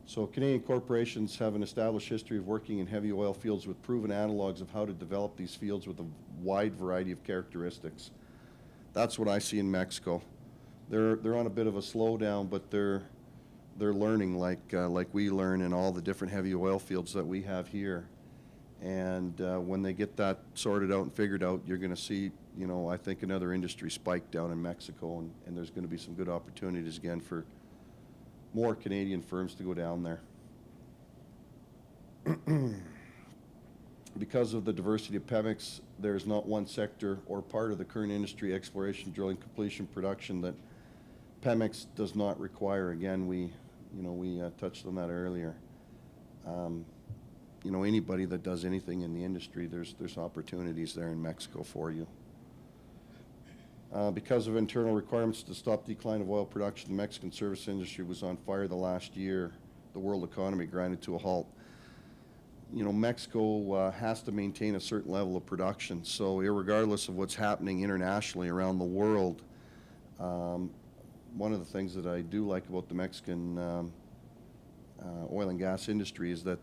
So Canadian corporations have an established history of working in heavy oil fields with proven analogs of how to develop these fields with a wide variety of characteristics. That's what I see in Mexico. They're on a bit of a slowdown, but they're learning like we learn in all the different heavy oil fields that we have here. And when they get that sorted out and figured out, you're going to see, I think another industry spike down in Mexico, and there's going to be some good opportunities again for more Canadian firms to go down there. Because of the diversity of Pemex, there's not one sector or part of the current industry, exploration, drilling, completion, production, that Pemex does not require. Again, we touched on that earlier. Anybody that does anything in the industry, there's opportunities there in Mexico for you. Because of internal requirements to stop decline of oil production, the Mexican service industry was on fire the last year. The world economy grinded to a halt. Mexico has to maintain a certain level of production. So irregardless of what's happening internationally around the world, one of the things that I do like about the Mexican oil and gas industry is that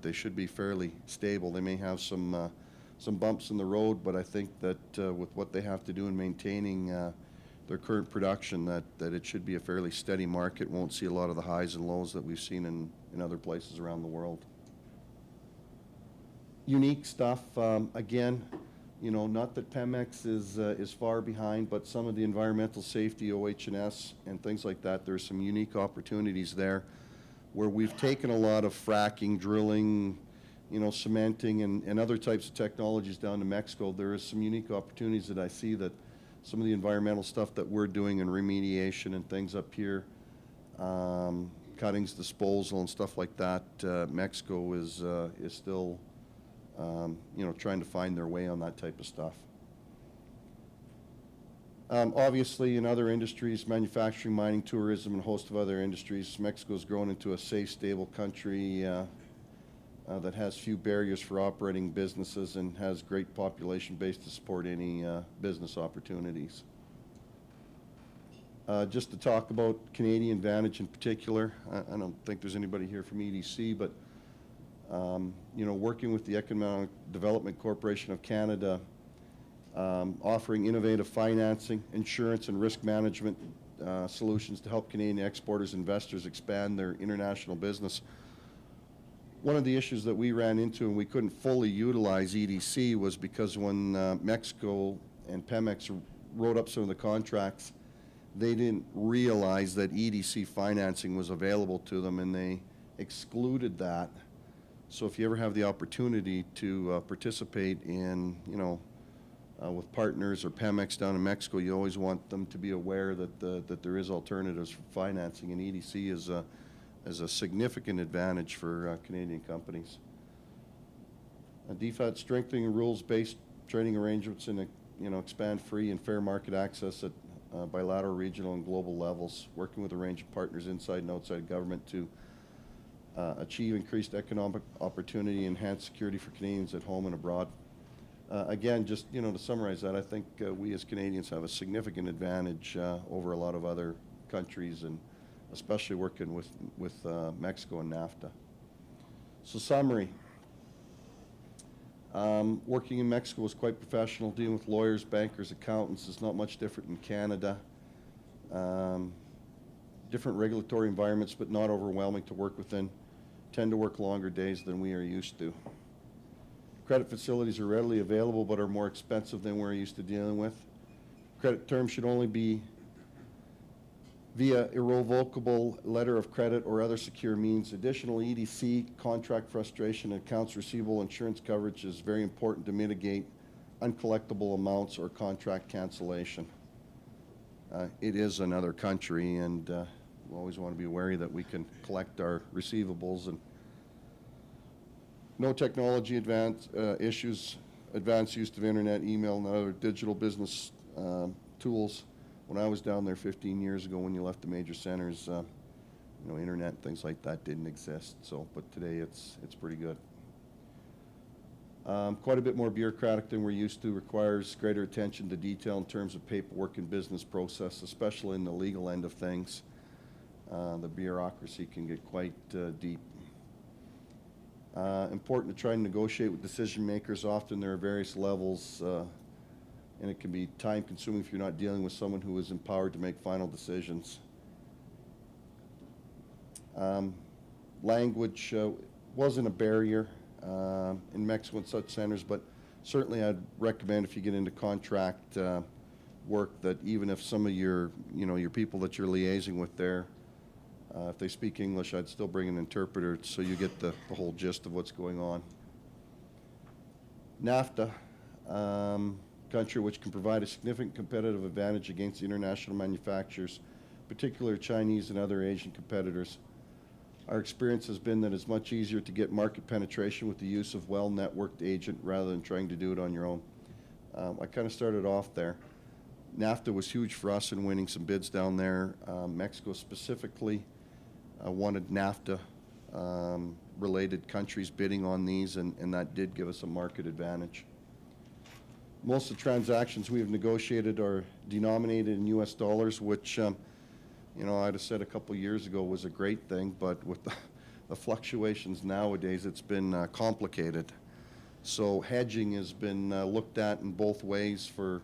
they should be fairly stable. They may have some bumps in the road, but I think that with what they have to do in maintaining their current production, that it should be a fairly steady market. Won't see a lot of the highs and lows that we've seen in other places around the world. Unique stuff, again, not that Pemex is far behind, but some of the environmental safety, OH&S, and things like that, there's some unique opportunities there where we've taken a lot of fracking, drilling, cementing, and other types of technologies down to Mexico. There is some unique opportunities that I see, that some of the environmental stuff that we're doing and remediation and things up here, cuttings, disposal, and stuff like that, Mexico is still trying to find their way on that type of stuff. Obviously, in other industries, manufacturing, mining, tourism, and a host of other industries, Mexico's grown into a safe, stable country that has few barriers for operating businesses and has great population base to support any business opportunities. Just to talk about Canadian Vantage in particular, I don't think there's anybody here from EDC, but working with the Economic Development Corporation of Canada, offering innovative financing, insurance, and risk management solutions to help Canadian exporters, investors expand their international business. One of the issues that we ran into and we couldn't fully utilize EDC was because when Mexico and Pemex wrote up some of the contracts, they didn't realize that EDC financing was available to them, and they excluded that. So if you ever have the opportunity to participate in, with partners or Pemex down in Mexico, you always want them to be aware that there is alternatives for financing, and EDC is a significant advantage for Canadian companies. DFAT strengthening rules-based trading arrangements and expand free and fair market access at bilateral, regional, and global levels, working with a range of partners inside and outside government to achieve increased economic opportunity, enhance security for Canadians at home and abroad. Again, just to summarize that, I think we as Canadians have a significant advantage over a lot of other countries, and especially working with Mexico and NAFTA. So summary. Working in Mexico was quite professional, dealing with lawyers, bankers, accountants. It's not much different in Canada. Different regulatory environments, but not overwhelming to work within. Tend to work longer days than we are used to. Credit facilities are readily available, but are more expensive than we're used to dealing with. Credit terms should only be via irrevocable letter of credit or other secure means. Additional EDC, contract frustration, and accounts receivable insurance coverage is very important to mitigate uncollectible amounts or contract cancellation. It is another country, and we always want to be wary that we can collect our receivables. And no technology issues, advanced use of internet, email, and other digital business tools. When I was down there 15 years ago, when you left the major centers, internet and things like that didn't exist. So, but today it's pretty good. Quite a bit more bureaucratic than we're used to. Requires greater attention to detail in terms of paperwork and business process, especially in the legal end of things. The bureaucracy can get quite deep. Important to try and negotiate with decision makers. Often there are various levels, and it can be time consuming if you're not dealing with someone who is empowered to make final decisions. Language wasn't a barrier in Mexico and such centers, but certainly I'd recommend if you get into contract work that even if some of your people that you're liaising with there, if they speak English, I'd still bring an interpreter so you get the whole gist of what's going on. NAFTA, country which can provide a significant competitive advantage against the international manufacturers, particularly Chinese and other Asian competitors. Our experience has been that it's much easier to get market penetration with the use of well-networked agent rather than trying to do it on your own. I kind of started off there. NAFTA was huge for us in winning some bids down there. Mexico specifically wanted NAFTA related countries bidding on these, and that did give us a market advantage. Most of the transactions we have negotiated are denominated in US dollars, which I'd have said a couple years ago was a great thing, but with the fluctuations nowadays, it's been complicated. So hedging has been looked at in both ways for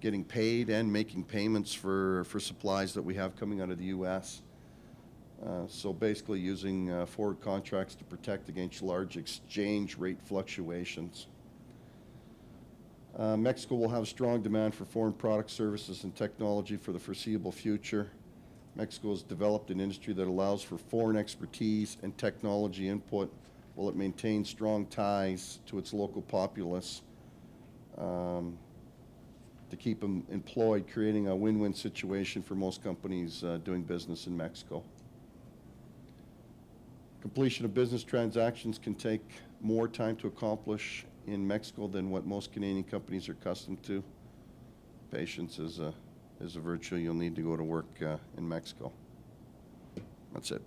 getting paid and making payments for supplies that we have coming out of the U.S. So basically using forward contracts to protect against large exchange rate fluctuations. Mexico will have strong demand for foreign products, services, and technology for the foreseeable future. Mexico has developed an industry that allows for foreign expertise and technology input while it maintains strong ties to its local populace to keep them employed, creating a win-win situation for most companies doing business in Mexico. Completion of business transactions can take more time to accomplish in Mexico than what most Canadian companies are accustomed to. Patience is a virtue you'll need to go to work in Mexico. That's it.